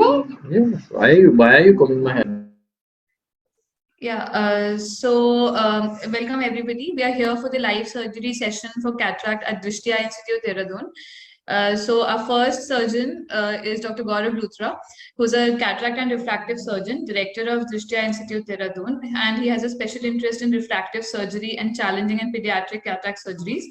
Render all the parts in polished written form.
Yeah. Why are you combing my hair? Yeah, welcome everybody. We are here for the live surgery session for cataract at Drishtya Institute, Dehradun. So our first surgeon is Dr. Gaurav Luthra, who's a cataract and refractive surgeon, director of Drishtya Institute, Dehradun, and he has a special interest in refractive surgery and challenging and pediatric cataract surgeries,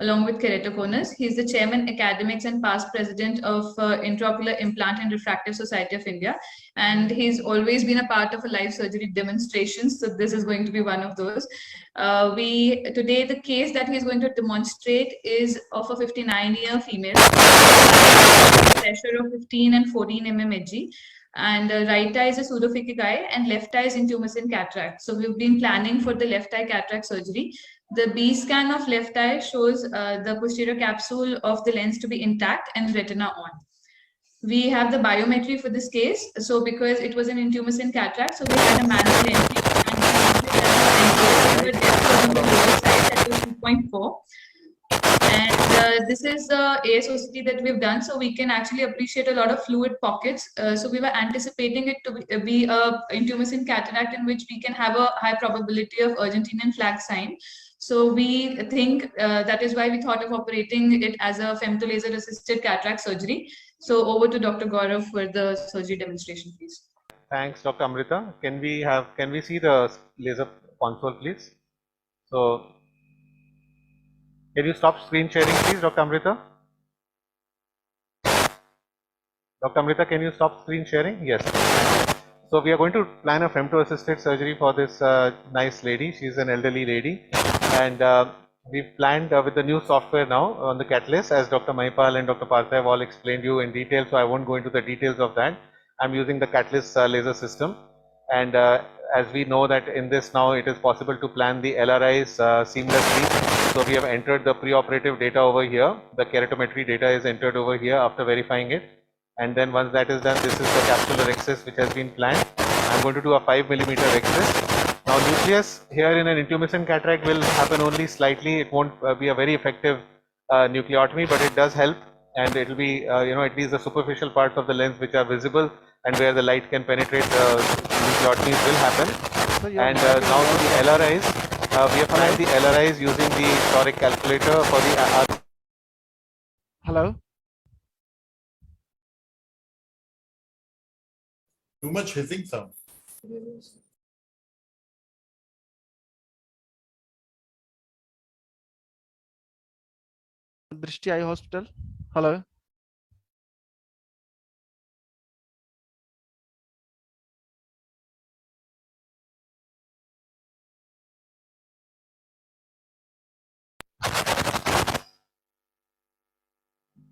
along with keratoconus. He's the chairman, academics, and past president of Intraocular Implant and Refractive Society of India, and he's always been a part of a live surgery demonstrations. So this is going to be one of those. We today the case that he's going to demonstrate is of a 59-year female, pressure of 15 and 14 mmHg. And right eye is a pseudophakic eye, and left eye is intumescent cataract. So we've been planning for the left eye cataract surgery. The B scan of left eye shows the posterior capsule of the lens to be intact and retina on. We have the biometry for this case. So because it was an intumescent cataract, so we had a manual entry, and the depth was on the lower side, that was 2.4. And this is the ASOCT that we've done, so we can actually appreciate a lot of fluid pockets. So we were anticipating it to be a intumescent cataract in which we can have a high probability of Argentinian flag sign. So we think that is why we thought of operating it as a femtolaser assisted cataract surgery. So over to Dr. Gaurav for the surgery demonstration, please. Thanks, Dr. Amrita. Can we see the laser console, please? So, can you stop screen sharing, please, Dr. Amrita? Dr. Amrita, can you stop screen sharing? Yes. So we are going to plan a femto-assisted surgery for this nice lady. She's an elderly lady, and we've planned with the new software now on the Catalyst, as Dr. Mahipal and Dr. Partha have all explained you in detail. So I won't go into the details of that. I'm using the Catalyst laser system, and as we know that in this now it is possible to plan the LRIs seamlessly. So we have entered the pre-operative data over here. The keratometry data is entered over here after verifying it. And then once that is done, this is the capsular excess which has been planned. I'm going to do a 5 millimeter excess. Now nucleus here in an intumescent cataract will happen only slightly. It won't be a very effective nucleotomy, but it does help, and it will be at least the superficial parts of the lens which are visible and where the light can penetrate, nucleotomies will happen. And now to the LRIs, we have planned the LRIs using the toric calculator for the Hello. Too much hissing sound. Drishti Eye Hospital. Hello.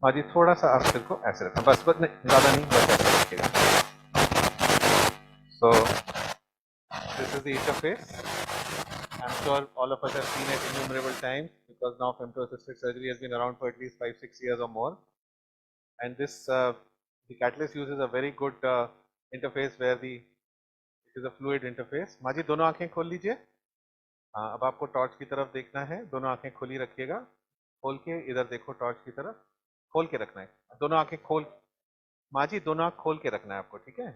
माजी थोड़ा सा आप सिर को ऐसे रखना, बस नहीं, ज़्यादा नहीं, बस ऐसे रखिएगा. So this is the interface. I'm sure all of us have seen it innumerable times, because now femto-assisted surgery has been around for at least 5-6 years or more. And this the Catalyst uses a very good interface where it is a fluid interface. माजी दोनों आंखें खोल लीजिए. अब आपको torch की तरफ देखना है. दोनों आंखें खुली रखिएगा. खोल के इधर देखो, टॉर्च की तरफ खोल के रखना है. दोनों आंखें खोल, माजी दोनों आंख खोल के रखना है आपको, ठीक है.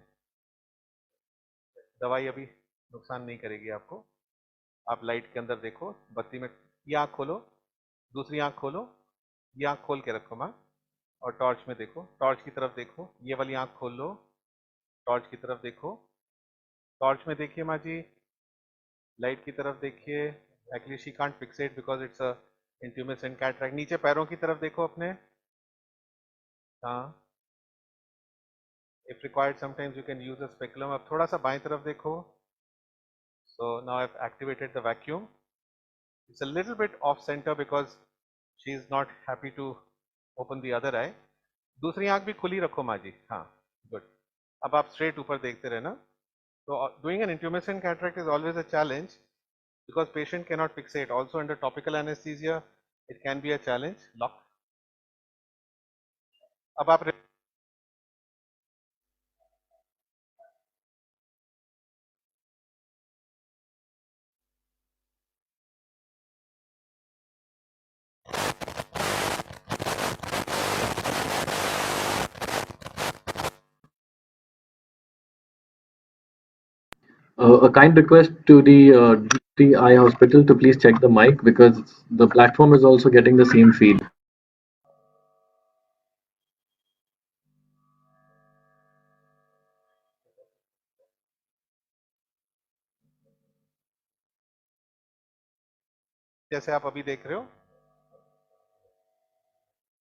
दवाई अभी नुकसान नहीं करेगी आपको. आप लाइट के अंदर देखो, बत्ती में. ये आंख खोलो, दूसरी आंख खोलो, ये आंख खोल के रखो माँ, और टॉर्च में देखो, टॉर्च की तरफ देखो. ये वाली आंख खोल लो, टॉर्च की तरफ देखो. टॉर्च में देखिए माँ जी, लाइट की तरफ देखिए. Actually she can't fixate because it's a intumescent cataract. नीचे पैरों की तरफ देखो अपने. हाँ, if required sometimes you can use a speculum. अब थोड़ा सा बाएं तरफ देखो. So now I've activated the vacuum. It's a little bit off center because she is not happy to open the other eye. दूसरी आंख भी खुली रखो माँ जी. हाँ, good. अब आप straight ऊपर देखते रहना. So doing an intumescent cataract is always a challenge because patient cannot fixate. Also under topical anesthesia, it can be a challenge. Lock. अब आप A kind request to the eye hospital to please check the mic because the platform is also getting the same feed. जैसे आप अभी देख रहे हो,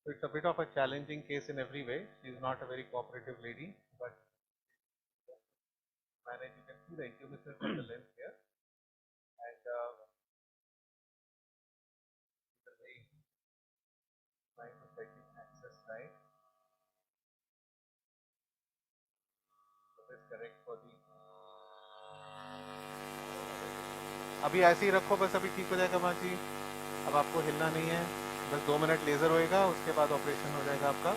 so it's a bit of a challenging case in every way. She is not a very cooperative lady, but manage. You can see the intuitions of the lens here, and the way trying to set the access right. So this correct for the. अभी ऐसे ही रखो, बस अभी ठीक हो जाएगा माँ जी. अब आपको हिलना नहीं है, बस 2 मिनट लेजर होएगा, उसके बाद ऑपरेशन हो जाएगा आपका.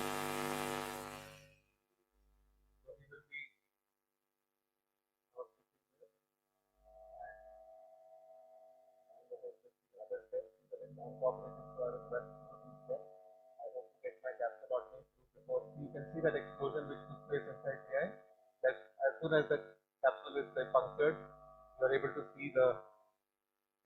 You can see that explosion which took place inside the eye. That as soon as the capsule is punctured, you are able to see the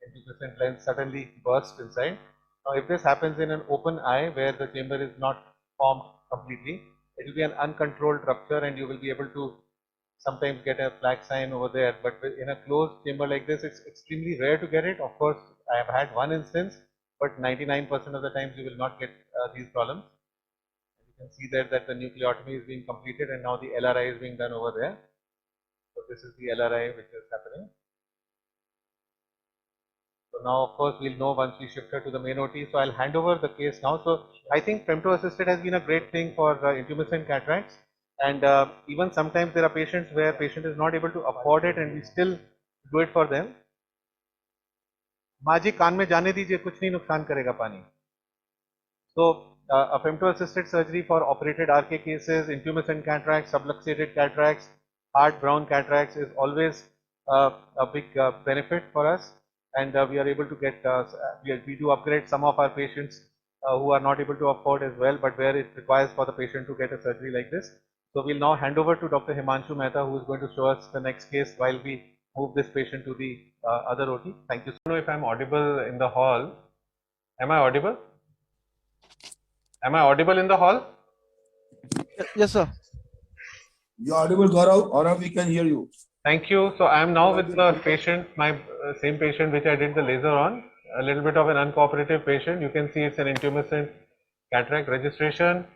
80% lens suddenly burst inside. Now, if this happens in an open eye where the chamber is not formed completely, it will be an uncontrolled rupture, and you will be able to sometimes get a black sign over there. But in a closed chamber like this, it's extremely rare to get it. Of course, I have had one instance, but 99% of the times you will not get these problems. You can see there that the nucleotomy is being completed, and now the LRI is being done over there. So this is the LRI which is happening. So now, of course, we'll know once we shift her to the main OT. So I'll hand over the case now. So I think femto-assisted has been a great thing for intumescent cataracts, and even sometimes there are patients where patient is not able to afford it, and we still do it for them. माँ जी कान में जाने दीजिए, कुछ नहीं नुकसान करेगा पानी. So a femto-assisted surgery for operated RK cases, intumescent cataracts, subluxated cataracts, hard brown cataracts is always a big benefit for us, and we are able to get, we do upgrade some of our patients who are not able to afford as well, but where it requires for the patient to get a surgery like this. So we'll now hand over to Dr. Himanshu Mehta, who is going to show us the next case while we move this patient to the other OT. Thank you. I don't know if I'm audible in the hall. Am I audible? Am I audible in the hall? Yes, sir. You're audible, Gaurav, we can hear you. Thank you. So I am now with the patient, my same patient which I did the laser on, a little bit of an uncooperative patient. You can see it's an intumescent cataract registration.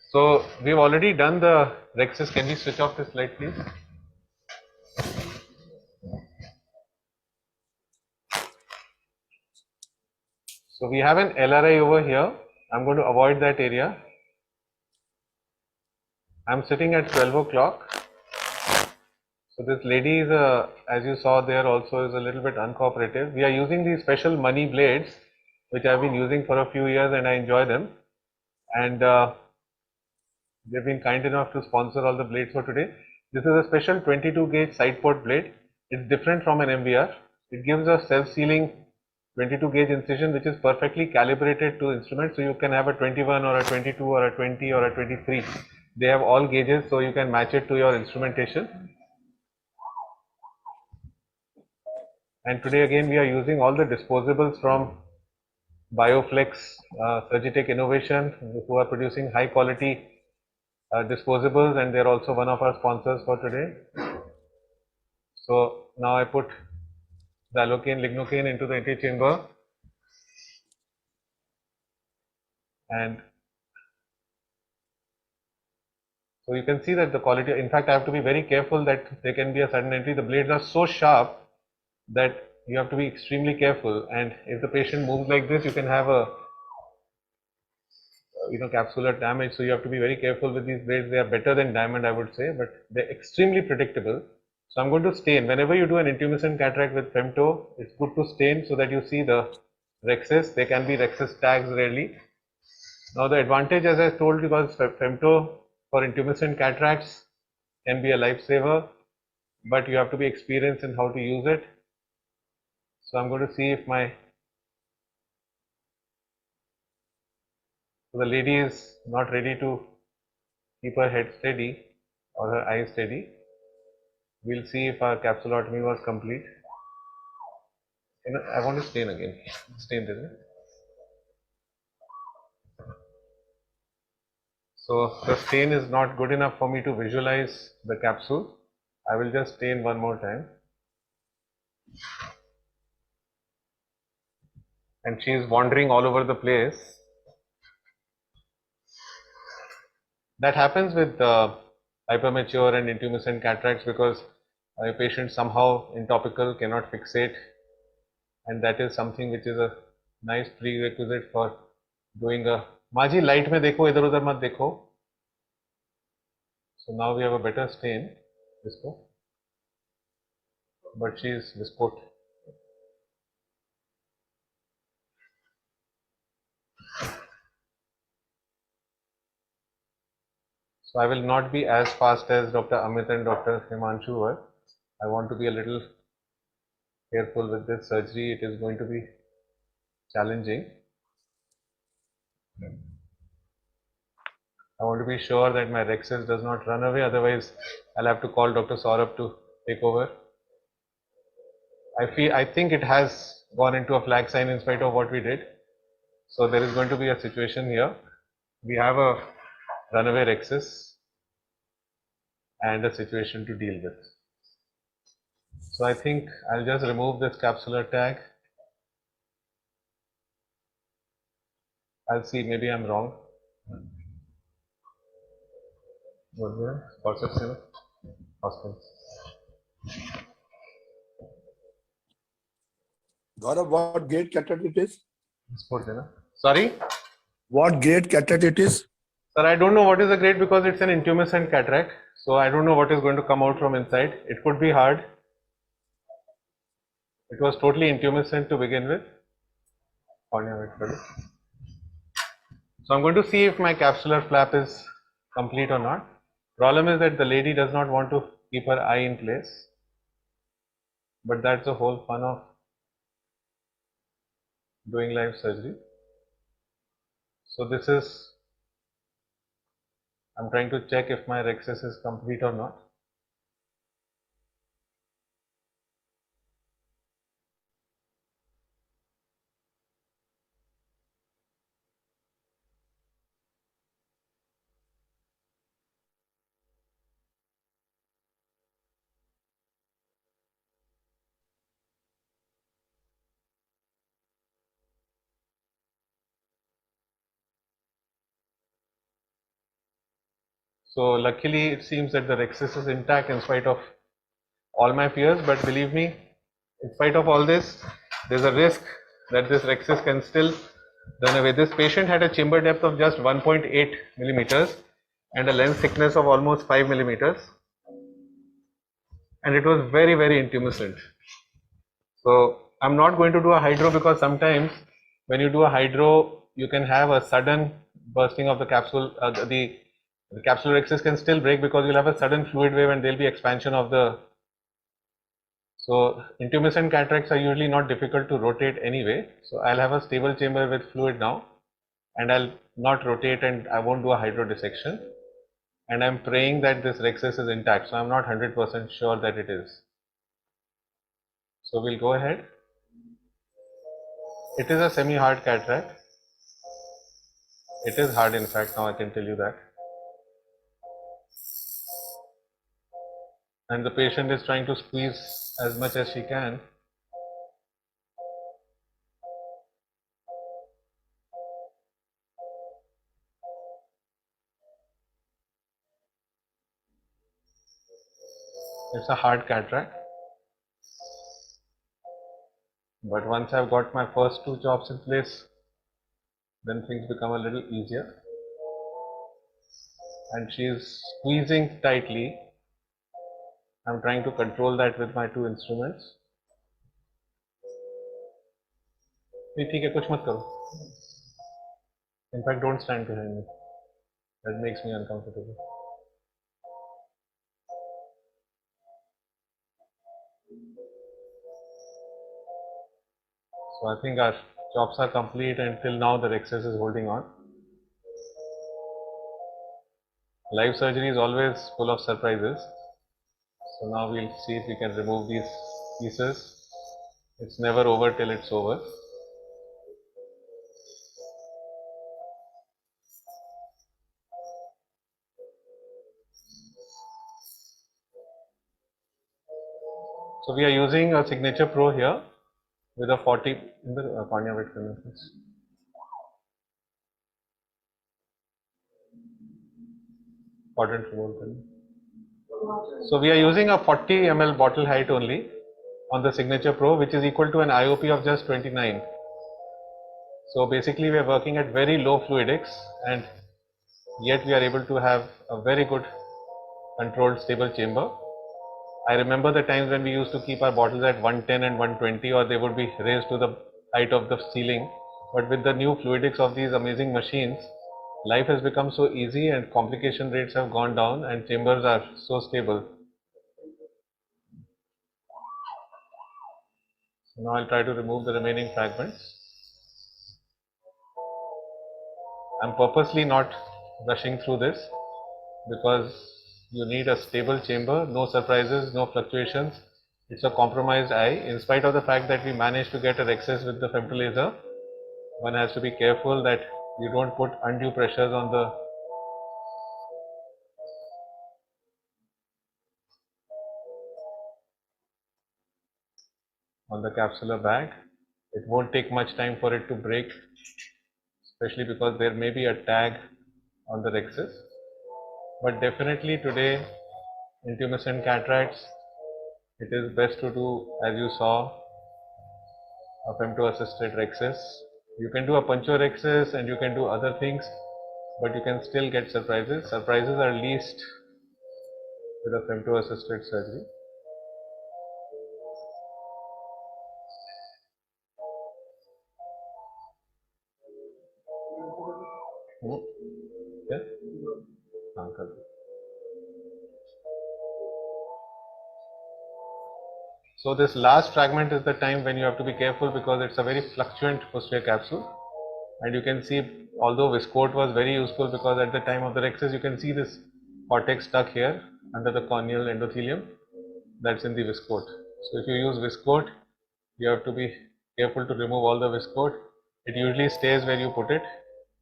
So we've already done the Rexis. Can we switch off this light, please? So we have an LRI over here. I'm going to avoid that area. I'm sitting at 12 o'clock. So this lady is, as you saw there also, is a little bit uncooperative. We are using these special money blades, which I've been using for a few years and I enjoy them. And they've been kind enough to sponsor all the blades for today. This is a special 22 gauge side port blade. It's different from an MVR. It gives a self-sealing 22 gauge incision, which is perfectly calibrated to instrument. So you can have a 21 or a 22 or a 20 or a 23. They have all gauges, so you can match it to your instrumentation. And today again we are using all the disposables from Bioflex Surgitech Innovation, who are producing high quality disposables, and they're also one of our sponsors for today. So now I put the Allocaine Lignocaine into the antechamber, and so you can see that the quality, in fact I have to be very careful that there can be a sudden entry. The blades are so sharp that you have to be extremely careful, and if the patient moves like this, you can have a capsular damage. So you have to be very careful with these blades. They are better than diamond, I would say, but they're extremely predictable. So I'm going to stain. Whenever you do an intumescent cataract with femto, it's good to stain so that you see the rexus. There can be rexus tags rarely. Now the advantage, as I told you, was femto for intumescent cataracts can be a lifesaver, but you have to be experienced in how to use it. So I'm going to see if my So the lady is not ready to keep her head steady or her eyes steady. We'll see if our capsulotomy was complete. I want to stain again. Stain, isn't it? So the stain is not good enough for me to visualize the capsule. I will just stain one more time. And she is wandering all over the place. That happens with hypermature and intumescent cataracts because a patient somehow in topical cannot fixate, and that is something which is a nice prerequisite for doing a Maji light mein dekho, idhar udhar mat dekho. So now we have a better stain, isko, but she is viscose. So I will not be as fast as Dr. Amit and Dr. Himanshu were. I want to be a little careful with this surgery. It is going to be challenging. I want to be sure that my rhexis does not run away, otherwise I'll have to call Dr. Saurabh to take over. I think it has gone into a flag sign in spite of what we did. So there is going to be a situation here. We have a runaway rhexis and a situation to deal with. So I think I'll just remove this capsular tag. I'll see, maybe I'm wrong. Gaurav, what grade cataract it is? Sorry? What grade cataract it is? Sir, I don't know what is the grade because it's an intumescent cataract. So I don't know what is going to come out from inside. It could be hard. It was totally intumescent to begin with. So I'm going to see if my capsular flap is complete or not. Problem is that the lady does not want to keep her eye in place. But that's the whole fun of doing live surgery. So this is, I'm trying to check if my rhexis is complete or not. So luckily it seems that the rhexis is intact in spite of all my fears, but believe me, in spite of all this, there's a risk that this rhexis can still run away. This patient had a chamber depth of just 1.8 millimeters and a lens thickness of almost 5 millimeters, and it was very, very intumescent. So I'm not going to do a hydro because sometimes when you do a hydro, you can have a sudden bursting of the capsule. The capsular rhexis can still break because you'll have a sudden fluid wave and there'll be expansion of the. So intumescent cataracts are usually not difficult to rotate anyway. So I'll have a stable chamber with fluid now, and I'll not rotate and I won't do a hydro dissection. And I'm praying that this rhexis is intact. So I'm not 100% sure that it is. So we'll go ahead. It is a semi-hard cataract. It is hard, in fact, now I can tell you that. And the patient is trying to squeeze as much as she can. It's a hard cataract. But once I've got my first two jobs in place, then things become a little easier. And she is squeezing tightly. I'm trying to control that with my two instruments. ठीक है, कुछ मत करो. In fact, don't stand behind me. That makes me uncomfortable. So I think our chops are complete, and till now the rhexis is holding on. Live surgery is always full of surprises. So now we'll see if we can remove these pieces. It's never over till it's over. So we are using a Signature Pro here with a 40 in the Panya wait करना please. Important remote करना. So we are using a 40 ml bottle height only on the Signature Pro, which is equal to an IOP of just 29. So basically we are working at very low fluidics, and yet we are able to have a very good controlled stable chamber. I remember the times when we used to keep our bottles at 110 and 120, or they would be raised to the height of the ceiling. But with the new fluidics of these amazing machines, life has become so easy and complication rates have gone down and chambers are so stable. So now I'll try to remove the remaining fragments. I'm purposely not rushing through this because you need a stable chamber, no surprises, no fluctuations. It's a compromised eye. In spite of the fact that we managed to get a Rexis with the femtolaser, one has to be careful that you don't put undue pressures on the capsular bag. It won't take much time for it to break, especially because there may be a tag on the Rexis. But definitely today, intumescent cataracts, it is best to do, as you saw, a femto-assisted Rexis. You can do a Pancho Rexis and you can do other things, but you can still get surprises. Surprises are least with a femto-assisted surgery. Yeah? So this last fragment is the time when you have to be careful because it's a very fluctuant posterior capsule, and you can see, although Viscoat was very useful because at the time of the Rexis you can see this cortex stuck here under the corneal endothelium, that's in the Viscoat. So if you use Viscoat, you have to be careful to remove all the Viscoat. It usually stays where you put it.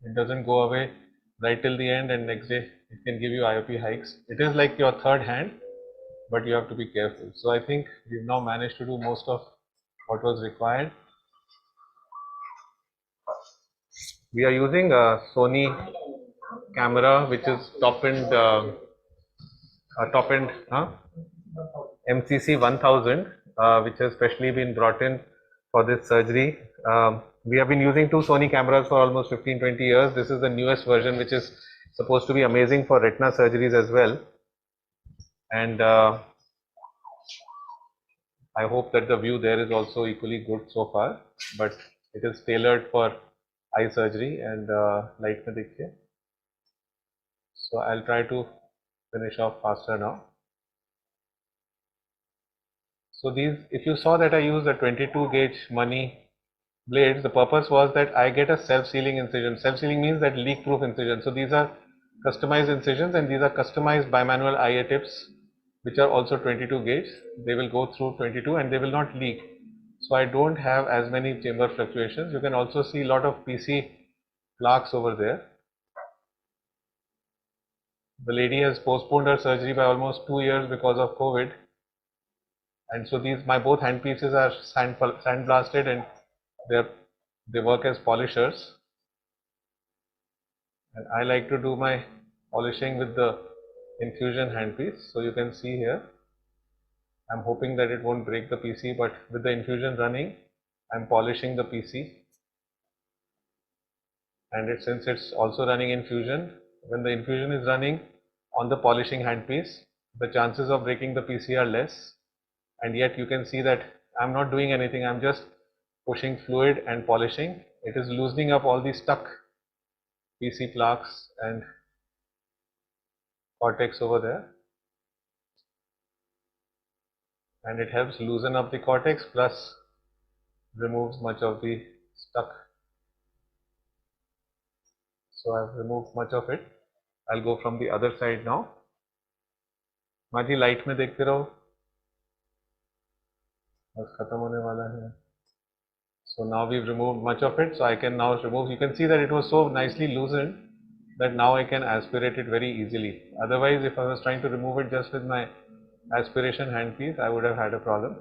It doesn't go away right till the end, and next day it can give you IOP hikes. It is like your third hand, but you have to be careful. So I think we've now managed to do most of what was required. We are using a Sony camera which is top-end MCC 1000, which has specially been brought in for this surgery. We have been using two Sony cameras for almost 15-20 years. This is the newest version, which is supposed to be amazing for retina surgeries as well. And I hope that the view there is also equally good so far, but it is tailored for eye surgery and light mein dikhiye. So I'll try to finish off faster now. So these, if you saw that I used a 22 gauge money blades, the purpose was that I get a self-sealing incision. Self-sealing means that leak-proof incision. So these are customized incisions, and these are customized bimanual IA tips, which are also 22 gauge. They will go through 22 and they will not leak. So I don't have as many chamber fluctuations. You can also see a lot of PC plaques over there. The lady has postponed her surgery by almost 2 years because of COVID. And so these, my both hand pieces are sandblasted and they work as polishers. And I like to do my polishing with the infusion handpiece. So you can see here, I'm hoping that it won't break the PC, but with the infusion running, I'm polishing the PC. And since it's also running infusion, when the infusion is running on the polishing handpiece, the chances of breaking the PC are less. And yet you can see that I'm not doing anything, I'm just pushing fluid and polishing. It is loosening up all the stuck PC plaques and cortex over there, and it helps loosen up the cortex plus removes much of the stuck. So I've removed much of it. I'll go from the other side now. माजी light में देखते रहो, बस खत्म होने वाला है. So now we've removed much of it, so I can now remove. You can see that it was so nicely loosened that now I can aspirate it very easily. Otherwise, if I was trying to remove it just with my aspiration handpiece, I would have had a problem.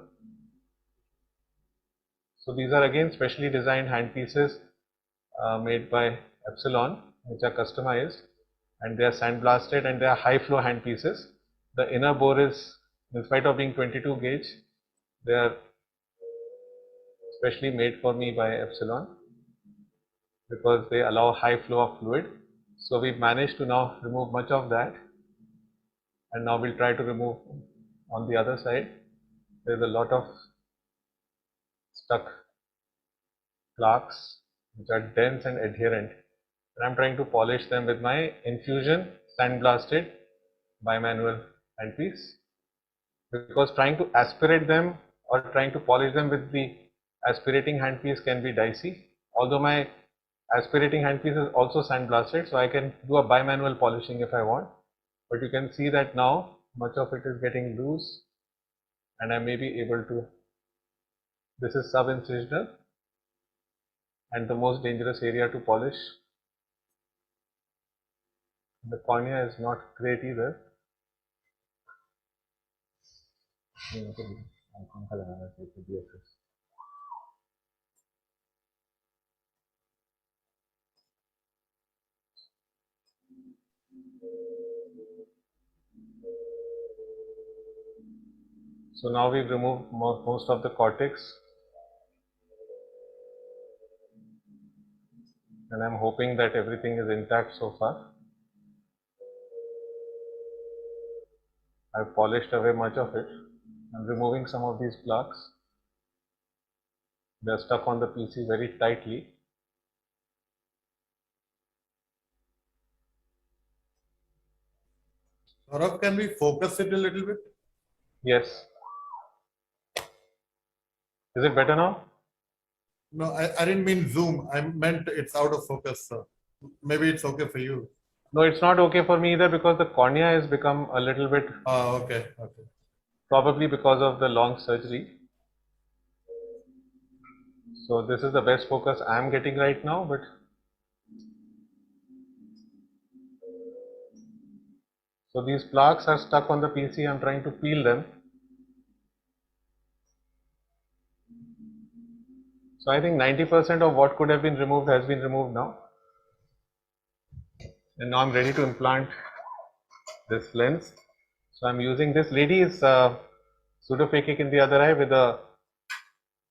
So these are again specially designed handpieces made by Epsilon, which are customized, and they are sandblasted, and they are high flow handpieces. The inner bore is, in spite of being 22 gauge, they are specially made for me by Epsilon because they allow high flow of fluid. So we've managed to now remove much of that, and now we'll try to remove on the other side. There's a lot of stuck plaques which are dense and adherent, and I'm trying to polish them with my infusion sandblasted bimanual handpiece, because trying to aspirate them or trying to polish them with the aspirating handpiece can be dicey. Although my aspirating handpiece is also sandblasted, so I can do a bimanual polishing if I want, but you can see that now much of it is getting loose, and I may be able to. This is subincisional and the most dangerous area to polish. The cornea is not great either. So now we've removed most of the cortex, and I'm hoping that everything is intact so far. I've polished away much of it. I'm removing some of these plaques. They're stuck on the PC very tightly. Saurabh, can we focus it a little bit? Yes. Is it better now? No, I didn't mean zoom. I meant it's out of focus, sir. Maybe it's okay for you. No, it's not okay for me either because the cornea has become a little bit, Okay. probably because of the long surgery. So this is the best focus I am getting right now, but so these plaques are stuck on the PC. I'm trying to peel them. So I think 90% of what could have been removed has been removed now. And now I'm ready to implant this lens. So I'm using this. Lady is pseudophakic in the other eye with a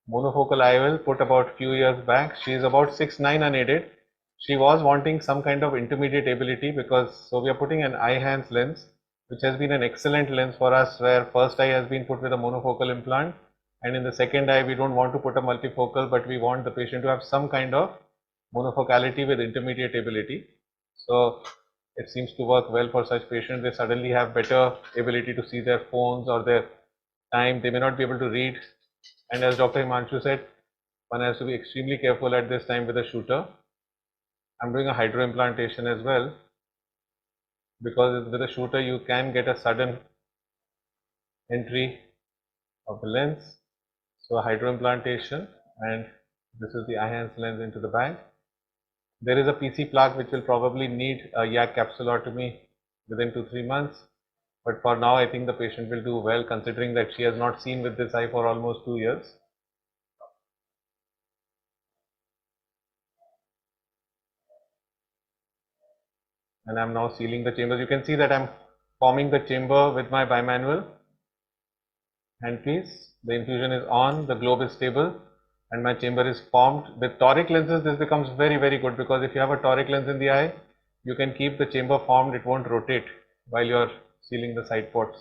monofocal IOL put about few years back. She is about 6'9" unaided. She was wanting some kind of intermediate ability because, so we are putting an eye-hands lens, which has been an excellent lens for us, where first eye has been put with a monofocal implant, and in the second eye we don't want to put a multifocal, but we want the patient to have some kind of monofocality with intermediate ability. So it seems to work well for such patients. They suddenly have better ability to see their phones or their time. They may not be able to read, and as Dr. Himanshu said, one has to be extremely careful at this time with a shooter. I'm doing a hydroimplantation as well, because with a shooter you can get a sudden entry of the lens. So a hydroimplantation, and this is the eye-hands lens into the bag. There is a PC plaque which will probably need a YAG capsulotomy within 2-3 months, but for now I think the patient will do well, considering that she has not seen with this eye for almost 2 years. And I'm now sealing the chambers. You can see that I'm forming the chamber with my bimanual handpiece. The infusion is on, the globe is stable, and my chamber is formed. With toric lenses, this becomes very, very good, because if you have a toric lens in the eye, you can keep the chamber formed, it won't rotate while you're sealing the side ports.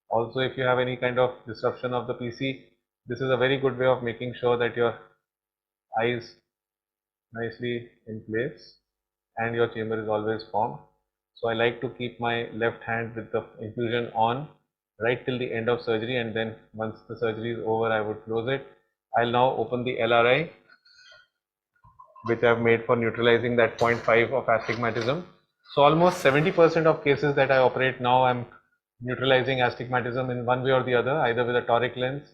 Also, if you have any kind of disruption of the PC, this is a very good way of making sure that your eye is nicely in place and your chamber is always formed. So I like to keep my left hand with the infusion on right till the end of surgery, and then once the surgery is over, I would close it. I'll now open the LRI, which I've made for neutralizing that 0.5 of astigmatism. So almost 70% of cases that I operate now, I'm neutralizing astigmatism in one way or the other, either with a toric lens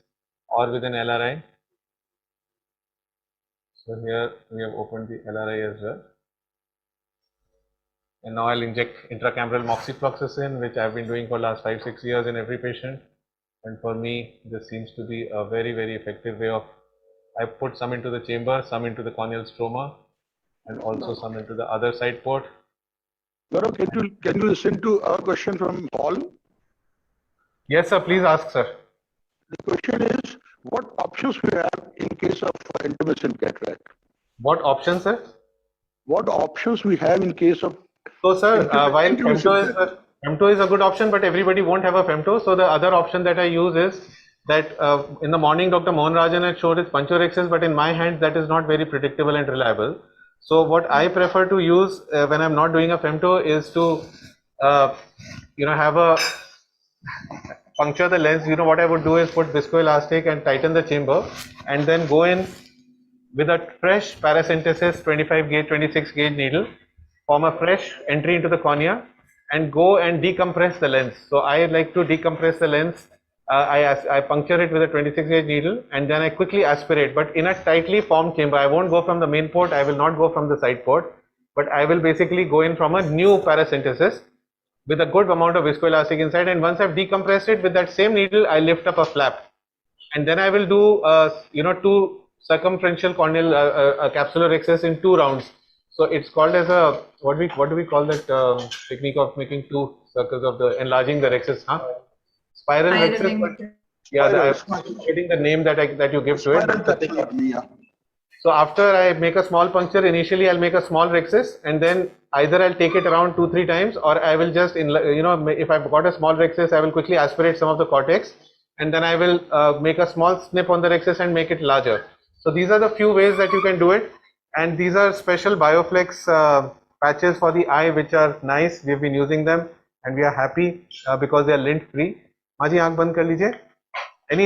or with an LRI. So here we have opened the LRI as well. And now I'll inject intracameral moxifloxacin, which I've been doing for last 5-6 years in every patient. And for me, this seems to be a very, very effective way of, I put some into the chamber, some into the corneal stroma, and also some into the other side port. Gaurav, can you listen to our question from Paul? Yes, sir, please ask, sir. The question is, what options we have in case of intermittent cataract? What option, sir? What options we have in case of So, sir, while intermittent femto is a good option, but everybody won't have a femto. So the other option that I use is that in the morning, Dr. Mohan Rajan had showed his puncturexis, but in my hand, that is not very predictable and reliable. So what I prefer to use when I'm not doing a femto is to, have a puncture the lens. What I would do is put viscoelastic and tighten the chamber, and then go in with a fresh paracentesis 25 gauge, 26 gauge needle, form a fresh entry into the cornea, and go and decompress the lens. So I like to decompress the lens. I puncture it with a 26 gauge needle, and then I quickly aspirate, but in a tightly formed chamber. I won't go from the main port, I will not go from the side port, but I will basically go in from a new paracentesis with a good amount of viscoelastic inside, and once I've decompressed it with that same needle, I lift up a flap, and then I will do 2 circumferential corneal capsular rhexis in 2 rounds. So it's called as a, what do we call that technique of making 2 circles of the enlarging the rhexis? Spiral rhexis. But yeah, I'm getting the name that you give to it. So after I make a small puncture, initially I'll make a small rhexis, and then either I'll take it around 2-3 times, or I will just, if I've got a small rhexis, I will quickly aspirate some of the cortex, and then I will make a small snip on the rhexis and make it larger. So these are the few ways that you can do it, and these are special Bioflex patches for the eye, which are nice. We've been using them, and we are happy because they are lint free. Maji, aankh band kar lijiye. Any other